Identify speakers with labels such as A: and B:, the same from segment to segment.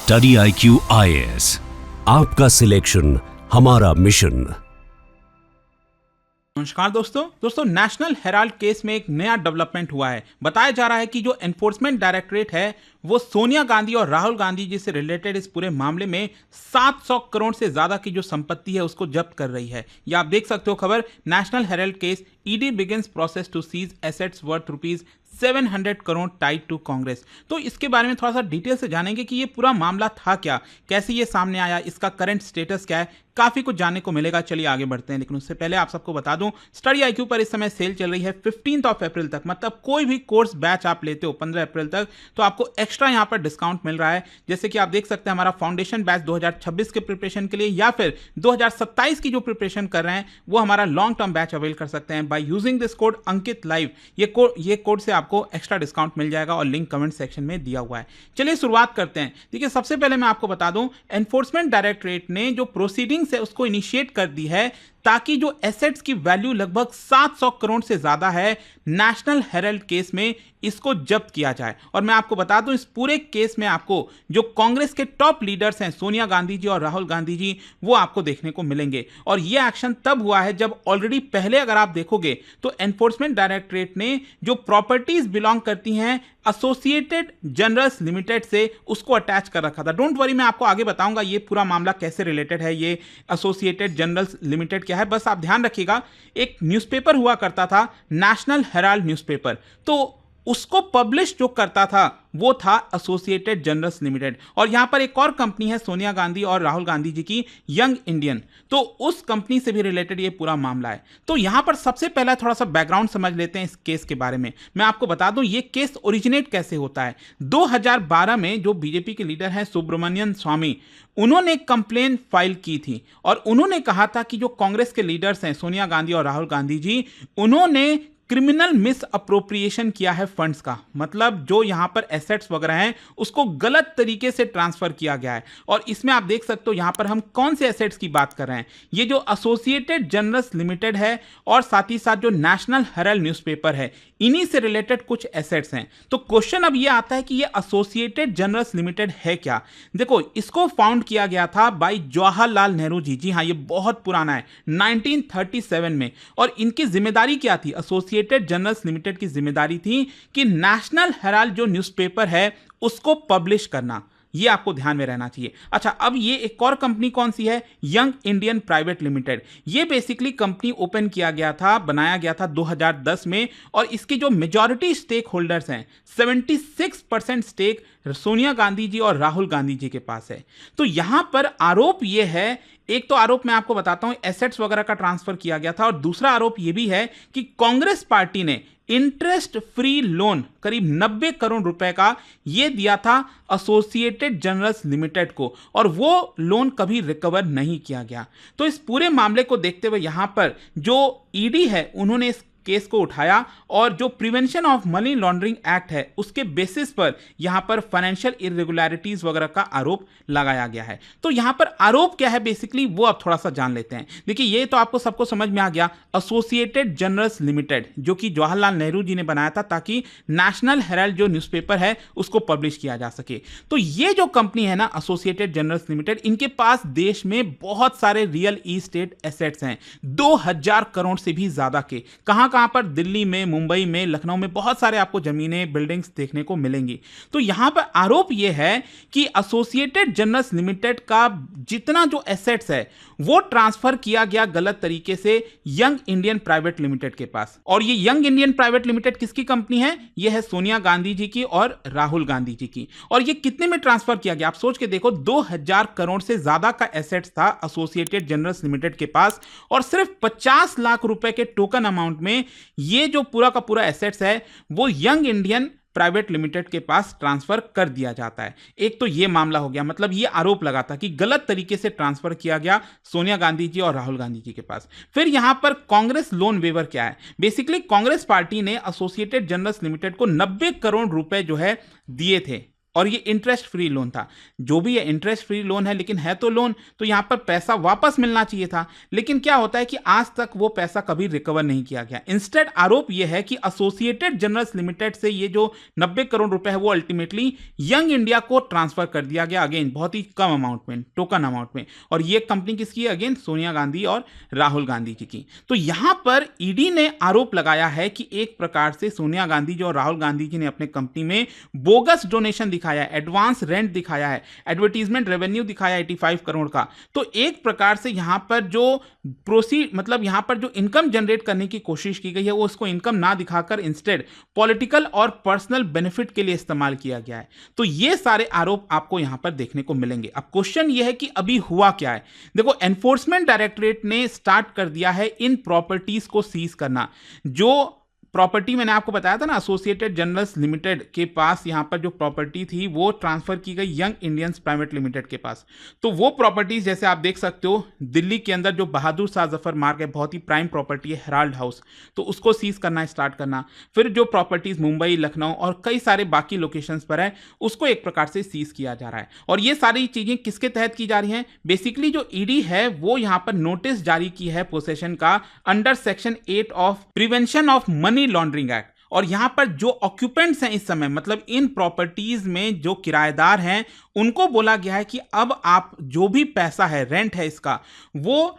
A: Study IQ IAS, आपका selection हमारा mission.
B: नमस्कार दोस्तों नेशनल हेराल्ड केस में एक नया डेवलपमेंट हुआ है। बताया जा रहा है कि जो एनफोर्समेंट डायरेक्टरेट है वो सोनिया गांधी और राहुल गांधी जी से रिलेटेड इस पूरे मामले में 700 करोड़ से ज्यादा की जो संपत्ति है उसको जब्त कर रही है। ये आप देख सकते हो खबर, National Herald case ED begins process to seize assets worth ₹700 crore tied to Congress. तो इसके बारे में थोड़ा सा डिटेल से जानेंगे कि ये पूरा मामला था क्या, कैसे ये सामने आया, इसका करंट स्टेटस क्या है, काफी कुछ जानने को मिलेगा। चलिए आगे बढ़ते हैं, लेकिन उससे पहले आप सबको बता दूं स्टडी IQ पर इस समय सेल चल रही है 15 अप्रैल तक। मतलब कोई भी कोर्स बैच आप लेते हो 15 अप्रैल तक तो आपको एक्स्ट्रा यहां पर डिस्काउंट मिल रहा है। जैसे कि आप देख सकते हैं हमारा फाउंडेशन बैच 2026 के प्रिपरेशन के लिए या फिर 2027 की जो प्रिपरेशन कर रहे हैं वो हमारा लॉन्ग टर्म बैच अवेल कर सकते हैं by using this code Ankit live. ये कोड से आपको एक्स्ट्रा डिस्काउंट मिल जाएगा और लिंक कमेंट सेक्शन में दिया हुआ है। चलिए शुरुआत करते हैं। देखिए सबसे पहले मैं आपको बता दूं एनफोर्समेंट डायरेक्टरेट ने जो प्रोसीडिंग्स है उसको इनिशिएट कर दी है ताकि जो एसेट्स की वैल्यू लगभग 700 करोड़ से ज्यादा है नेशनल हेराल्ड केस में इसको जब्त किया जाए। और मैं आपको बता दूं इस पूरे केस में आपको जो कांग्रेस के टॉप लीडर्स हैं सोनिया गांधी जी और राहुल गांधी जी वो आपको देखने को मिलेंगे। और यह एक्शन तब हुआ है जब ऑलरेडी पहले अगर आप देखोगे तो एनफोर्समेंट डायरेक्टरेट ने जो प्रॉपर्टीज बिलोंग करती हैं एसोसिएटेड जनरल्स लिमिटेड से उसको अटैच कर रखा था। डोंट वरी, मैं आपको आगे बताऊंगा ये पूरा मामला कैसे रिलेटेड है, ये एसोसिएटेड जनरल्स लिमिटेड क्या है। बस आप ध्यान रखिएगा एक न्यूज़पेपर हुआ करता था नेशनल हेराल्ड न्यूज़पेपर, तो उसको पब्लिश जो करता था वो था एसोसिएटेड जनरल्स लिमिटेड। और यहां पर एक और कंपनी है सोनिया गांधी और राहुल गांधी जी की, यंग इंडियन, तो उस कंपनी से भी रिलेटेड ये पूरा मामला है। तो यहां पर सबसे पहला थोड़ा सा बैकग्राउंड समझ लेते हैं इस केस के बारे में। मैं आपको बता दूं ये केस ओरिजिनेट कैसे होता है। 2012 में जो बीजेपी के लीडर हैं सुब्रमण्यम स्वामी, उन्होंने कंप्लेन फाइल की थी और उन्होंने कहा था कि जो कांग्रेस के लीडर्स हैं सोनिया गांधी और राहुल गांधी जी, उन्होंने क्रिमिनल मिस अप्रोप्रिएशन किया है फंड्स का। मतलब जो यहां पर एसेट्स वगैरह हैं उसको गलत तरीके से ट्रांसफर किया गया है। और इसमें आप देख सकते हो यहां पर हम कौन से एसेट्स की बात कर रहे हैं, ये जो एसोसिएटेड जनरल्स लिमिटेड है और साथ ही साथ जो नेशनल हेराल्ड न्यूज़पेपर है, इन्हीं से रिलेटेड कुछ एसेट्स हैं। तो क्वेश्चन अब ये आता है कि ये एसोसिएटेड जनरल्स लिमिटेड है क्या। देखो इसको फाउंड किया गया था बाई जवाहरलाल नेहरू जी। जी हाँ, ये बहुत पुराना है, 1937 में। और इनकी जिम्मेदारी क्या थी, एसोसिएटेड जनरल्स लिमिटेड की जिम्मेदारी थी कि नेशनल हेराल्ड जो न्यूज़पेपर है उसको पब्लिश करना। ये आपको ध्यान में रहना चाहिए। अच्छा, अब ये एक और कंपनी कौन सी है, यंग इंडियन प्राइवेट लिमिटेड। ये बेसिकली कंपनी ओपन किया गया था, बनाया गया था 2010 में और इसके जो मेजॉरिटी स्टेक होल्डर्स हैं 76% स्टेक सोनिया गांधी जी और राहुल गांधी जी के पास है। तो यहां पर आरोप यह है, एक तो आरोप मैं आपको बताता हूं एसेट्स वगैरह का ट्रांसफर किया गया था और दूसरा आरोप यह भी है कि कांग्रेस पार्टी ने इंटरेस्ट फ्री लोन करीब 90 करोड़ रुपए का ये दिया था एसोसिएटेड जनरल्स लिमिटेड को और वो लोन कभी रिकवर नहीं किया गया। तो इस पूरे मामले को देखते हुए यहां पर जो ईडी है उन्होंने इस केस को उठाया और जो prevention of money laundering act है उसके बेसिस पर यहां पर फाइनेंशियल इरेगुलरिटीज वगैरह का आरोप लगाया गया है। तो यहां पर आरोप क्या है बेसिकली वो आप थोड़ा सा जान लेते हैं। देखिए ये तो आपको सबको समझ में आ गया, एसोसिएटेड जनरल्स लिमिटेड जो कि जवाहरलाल नेहरू जी ने बनाया था ताकि नेशनल हेराल्ड जो न्यूज़पेपर है उसको पब्लिश किया जा सके। तो ये जो कंपनी है ना एसोसिएटेड जनरल्स लिमिटेड, इनके पास देश में बहुत सारे रियल इस्टेट एसेट्स हैं 2000 करोड़ से भी ज्यादा के। कहां पर दिल्ली में, मुंबई में, लखनऊ में बहुत सारे आपको जमीनें, बिल्डिंग्स देखने को मिलेंगी। तो यहां पर आरोप यह है कि एसोसिएटेड जनरल्स लिमिटेड का जितना जो एसेट्स है वो ट्रांसफर किया गया गलत तरीके से यंग इंडियन प्राइवेट लिमिटेड के पास। और ये यंग इंडियन प्राइवेट लिमिटेड किसकी कंपनी है, ये है सोनिया गांधी जी की और राहुल गांधी जी की। और ये कितने में ट्रांसफर किया गया आप सोच के देखो, 2000 करोड़ से ज्यादा का एसेट्स था एसोसिएटेड जनरल्स लिमिटेड के पास और सिर्फ 50 लाख रुपए के टोकन अमाउंट में ये जो पूरा का पूरा एसेट्स है वो यंग इंडियन प्राइवेट लिमिटेड के पास ट्रांसफर कर दिया जाता है। एक तो ये मामला हो गया, मतलब ये आरोप लगा था कि गलत तरीके से ट्रांसफर किया गया सोनिया गांधी जी और राहुल गांधी जी के पास। फिर यहां पर कांग्रेस लोन वेवर क्या है, बेसिकली कांग्रेस पार्टी ने एसोसिएटेड जनरल्स लिमिटेड को 90 करोड़ रुपए जो है दिए थे और ये इंटरेस्ट फ्री लोन था। जो भी ये इंटरेस्ट फ्री लोन है, लेकिन है तो लोन, तो यहां पर पैसा वापस मिलना चाहिए था। लेकिन क्या होता है कि आज तक वो पैसा कभी रिकवर नहीं किया गया। इंस्टेड आरोप यह है कि एसोसिएटेड जनरल्स लिमिटेड से ये जो 90 करोड़ रुपए है वो अल्टीमेटली यंग इंडिया को ट्रांसफर कर दिया गया, अगेन बहुत ही कम अमाउंट में, टोकन अमाउंट में। और ये कंपनी किसकी है? अगेन सोनिया गांधी और राहुल गांधी जी की। तो यहां पर ईडी ने आरोप लगाया है कि एक प्रकार से सोनिया गांधी जी और राहुल गांधी जी ने अपने कंपनी में बोगस डोनेशन दिखाया है, एडवांस रेंट दिखाया है, एडवर्टीजमेंट रेवेन्यू दिखाया 85 करोड़ का। तो एक प्रकार से यहां पर जो प्रोसीड, मतलब यहां पर जो इनकम जनरेट करने की कोशिश की गई है वो उसको इनकम ना दिखाकर इंस्टेड पॉलिटिकल और पर्सनल बेनिफिट के लिए इस्तेमाल किया गया है। तो ये सारे आरोप आपको यहां पर देखने को मिलेंगे। अब क्वेश्चन ये है कि अभी हुआ क्या है। देखो, एनफोर्समेंट डायरेक्टरेट ने स्टार्ट कर दिया है इन प्रॉपर्टीज को सीज करना। जो प्रॉपर्टी मैंने आपको बताया था ना, एसोसिएटेड जनरल्स लिमिटेड के पास यहां पर जो प्रॉपर्टी थी वो ट्रांसफर की गई यंग इंडियंस प्राइवेट लिमिटेड के पास। तो वो प्रॉपर्टीज जैसे आप देख सकते हो, दिल्ली के अंदर जो बहादुर शाह जफर मार्ग है, बहुत ही प्राइम प्रॉपर्टी है, हेराल्ड हाउस, तो उसको सीज करना स्टार्ट करना। फिर जो प्रॉपर्टीज मुंबई, लखनऊ और कई सारे बाकी लोकेशंस पर है उसको एक प्रकार से सीज किया जा रहा है। और ये सारी चीजें किसके तहत की जा रही हैं? बेसिकली जो ईडी है वो यहां पर नोटिस जारी की है पोसेशन का under section 8 of prevention of money laundering act. और यहां पर जो ऑक्यूपेंट्स हैं इस समय, मतलब इन प्रॉपर्टीज में जो किराएदार हैं, उनको बोला गया है कि अब आप जो भी पैसा है, रेंट है इसका, वो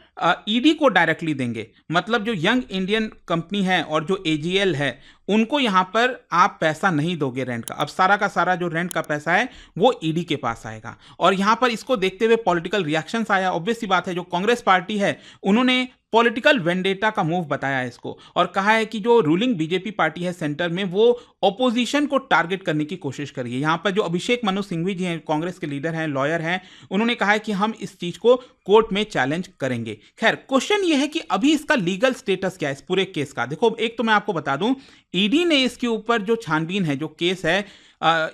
B: ईडी को डायरेक्टली देंगे। मतलब जो यंग इंडियन कंपनी है और जो एजीएल है, उनको यहां पर आप पैसा नहीं दोगे रेंट का। अब सारा का सारा जो रेंट का पैसा है वो ईडी के पास आएगा। और यहां पर इसको देखते हुए पॉलिटिकल रिएक्शंस आया। ऑब्वियस सी बात है, जो कांग्रेस पार्टी है उन्होंने पॉलिटिकल वेंडेटा का मूव बताया है इसको, और कहा है कि जो रूलिंग बीजेपी पार्टी है सेंटर में, वो ऑपोजिशन को टारगेट करने की कोशिश कर रही है। यहां पर जो अभिषेक मनु सिंघवी जी हैं, कांग्रेस के लीडर हैं, लॉयर हैं, उन्होंने कहा है कि हम इस चीज को कोर्ट में चैलेंज करेंगे। खैर, क्वेश्चन ये है कि अभी इसका लीगल स्टेटस क्या है इस पूरे केस का। देखो, एक तो मैं आपको बता दूं, ईडी ने इसके ऊपर जो छानबीन है, जो केस है,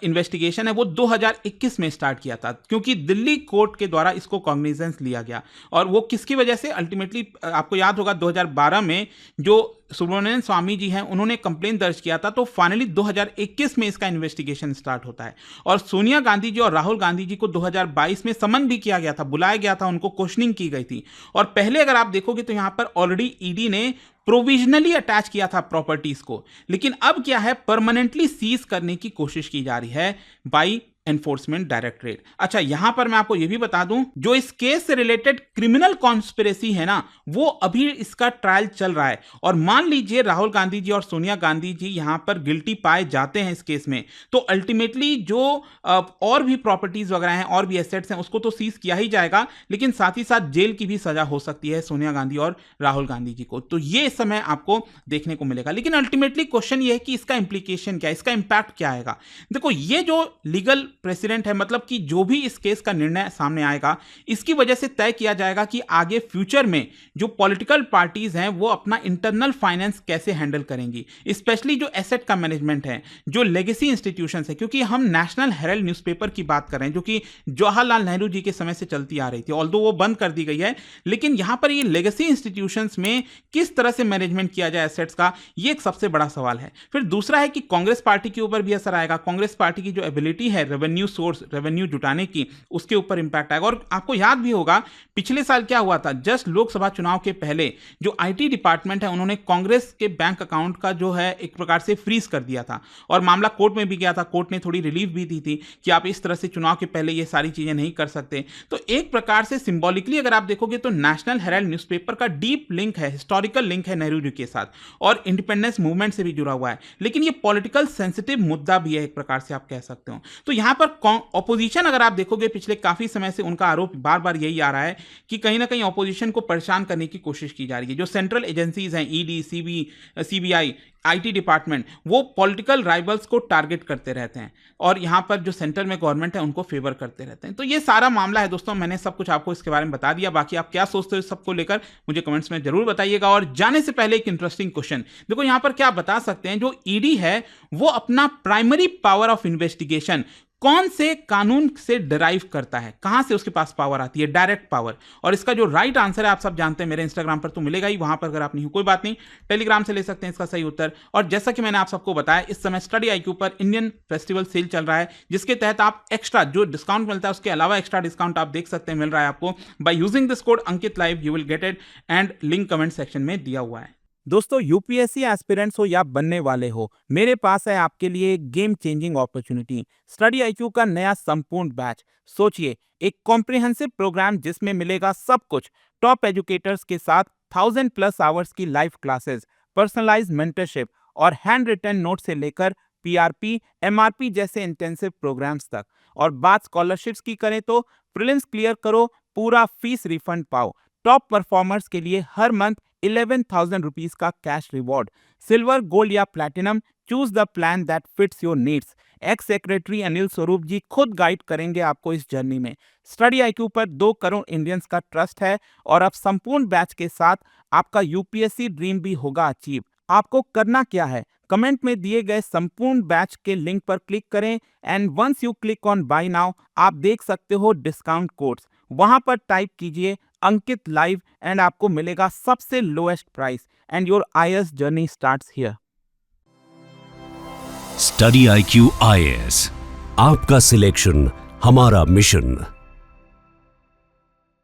B: इन्वेस्टिगेशन है, वो 2021 में स्टार्ट किया था, क्योंकि दिल्ली कोर्ट के द्वारा इसको कॉग्निजेंस लिया गया। और वो किसकी वजह से? अल्टीमेटली आपको याद होगा 2012 में जो सुब्रमण्यम स्वामी जी हैं, उन्होंने कंप्लेन दर्ज किया था। तो फाइनली 2021 में इसका इन्वेस्टिगेशन स्टार्ट होता है। और सोनिया गांधी जी और राहुल गांधी जी को 2022 में समन भी किया गया था, बुलाया गया था, उनको क्वेश्चनिंग की गई थी। और पहले अगर आप देखोगे तो यहां पर ऑलरेडी ईडी ने प्रोविजनली अटैच किया था प्रॉपर्टीज को, लेकिन अब क्या है, परमानेंटली सीज करने की कोशिश की जा रही है बाई एनफोर्समेंट डायरेक्टरेट। अच्छा, यहां पर मैं आपको यह भी बता दूं, जो इस केस से रिलेटेड क्रिमिनल कॉन्स्पिरेसी है ना, वो अभी इसका ट्रायल चल रहा है। और मान लीजिए राहुल गांधी जी और सोनिया गांधी जी यहां पर गिल्टी पाए जाते हैं इस केस में, तो अल्टीमेटली जो और भी प्रॉपर्टीज वगैरह हैं, और भी एसेट्स हैं, उसको तो सीज किया ही जाएगा, लेकिन साथ ही साथ जेल की भी सजा हो सकती है सोनिया गांधी और राहुल गांधी जी को। तो ये इस समय आपको देखने को मिलेगा। लेकिन अल्टीमेटली क्वेश्चन ये है कि इसका इंप्लीकेशन क्या है, इसका इंपैक्ट क्या आएगा। देखो, ये जो लीगल प्रेसिडेंट है, मतलब कि जो भी इस केस का निर्णय सामने आएगा, इसकी वजह से तय किया जाएगा कि आगे फ्यूचर में जो पॉलिटिकल पार्टीज हैं वो अपना इंटरनल फाइनेंस कैसे हैंडल करेंगी, स्पेशली जो एसेट का मैनेजमेंट है, जो लेगेसी इंस्टीट्यूशंस है। क्योंकि हम नेशनल हेराल्ड न्यूज़पेपर की बात कर रहे हैं, जो कि जवाहरलाल नेहरू जी के समय से चलती आ रही थी, ऑल्दो वो बंद कर दी गई है, लेकिन यहां पर ये लेगेसी इंस्टीट्यूशंस में किस तरह से मैनेजमेंट किया जाए एसेट्स का, ये एक सबसे बड़ा सवाल है। फिर दूसरा है कि कांग्रेस पार्टी के ऊपर भी असर आएगा। कांग्रेस पार्टी की जो एबिलिटी है रेवेन्यू सोर्स, रेवेन्यू जुटाने की, उसके ऊपर इंपैक्ट आएगा। और आपको याद भी होगा पिछले साल क्या हुआ था, जस्ट लोकसभा चुनाव के पहले जो आईटी डिपार्टमेंट है, उन्होंने कांग्रेस के बैंक अकाउंट का जो है एक प्रकार से फ्रीज कर दिया था, और मामला कोर्ट में भी गया था। कोर्ट ने थोड़ी रिलीफ भी दी थी कि आप इस तरह से चुनाव के पहले ये सारी चीजें नहीं कर सकते। तो एक प्रकार से सिंबॉलिकली अगर आप देखोगे तो नेशनल हेराल्ड न्यूज़पेपर का डीप लिंक है, हिस्टोरिकल लिंक है नेहरू जी के साथ, और इंडिपेंडेंस मूवमेंट से भी जुड़ा हुआ है। लेकिन ये पॉलिटिकल सेंसिटिव मुद्दा भी है, एक प्रकार से आप कह सकते हो। तो यहां पर ऑपोजिशन अगर आप देखोगे, पिछले काफी समय से उनका आरोप बार बार यही आ रहा है कि कहीं ना कहीं ऑपोजिशन को परेशान करने की कोशिश की जा रही है। जो सेंट्रल एजेंसीज हैं, ईडी, सीबीआई, आईटी डिपार्टमेंट, वो पॉलिटिकल राइवल्स को टारगेट करते रहते हैं, और यहां पर जो सेंटर में गवर्नमेंट है उनको फेवर करते रहते हैं। तो ये सारा मामला है दोस्तों, मैंने सब कुछ आपको इसके बारे में बता दिया। बाकी आप क्या सोचते हो इस सबको लेकर, मुझे कमेंट्स में जरूर बताइएगा। और जाने से पहले एक इंटरेस्टिंग क्वेश्चन देखो, यहां पर क्या बता सकते हैं, जो ईडी है वो अपना प्राइमरी पावर ऑफ इन्वेस्टिगेशन कौन से कानून से डिराइव करता है, कहां से उसके पास पावर आती है? Direct power. और इसका जो राइट आंसर है आप सब जानते हैं, मेरे इंस्टाग्राम पर तो मिलेगा ही, वहां पर अगर आप नहीं हो कोई बात नहीं, टेलीग्राम से ले सकते हैं इसका सही उत्तर। अंदर। और जैसा कि मैंने आप सबको बताया, इस समय स्टडी IQ पर इंडियन फेस्टिवल सेल चल रहा है, जिसके तहत आप एक्स्ट्रा जो डिस्काउंट मिलता है उसके अलावा एक्स्ट्रा डिस्काउंट आप देख सकते हैं मिल रहा है आपको। By using this code Ankit live you will get it, and link comment section में दिया हुआ है।
C: दोस्तों, यूपीएससी एस्पिरेंट्स हो या बनने वाले हो, मेरे पास है आपके लिए एक game changing opportunity, study IQ का नया संपूर्ण बैच। सोचिए, एक कॉम्प्रिहेंसिव प्रोग्राम जिसमें मिलेगा सब कुछ, टॉप एजुकेटर्स के साथ 1000+ आवर्स की लाइव क्लासेस, पर्सनलाइज्ड मेंटरशिप और हैंड रिटन नोट से लेकर PRP, MRP जैसे इंटेंसिव प्रोग्राम्स तक। और बात स्कॉलरशिप्स की करें तो प्रीलिम्स क्लियर करो, पूरा फीस रिफंड पाओ। टॉप परफॉर्मर्स के लिए हर मंथ 11,000 रुपीज का कैश रिवॉर्ड। सिल्वर, गोल्ड या platinum, choose the plan that fits your needs. X secretary Anil Swarup जी खुद गाइड करेंगे आपको इस जर्नी में। स्टडी IQ पर 2 करोड़ इंडियंस का ट्रस्ट है और अब संपूर्ण बैच के साथ आपका यूपीएससी ड्रीम भी होगा अचीव। आपको करना क्या है, कमेंट में दिए गए संपूर्ण बैच के लिंक पर क्लिक करें and once you click on buy now, आप देख सकते हो डिस्काउंट कोड्स। वहां पर टाइप कीजिए अंकित लाइव एंड आपको मिलेगा सबसे lowest price and your IAS journey starts here.
A: Study IQ IAS, आपका सिलेक्शन हमारा मिशन।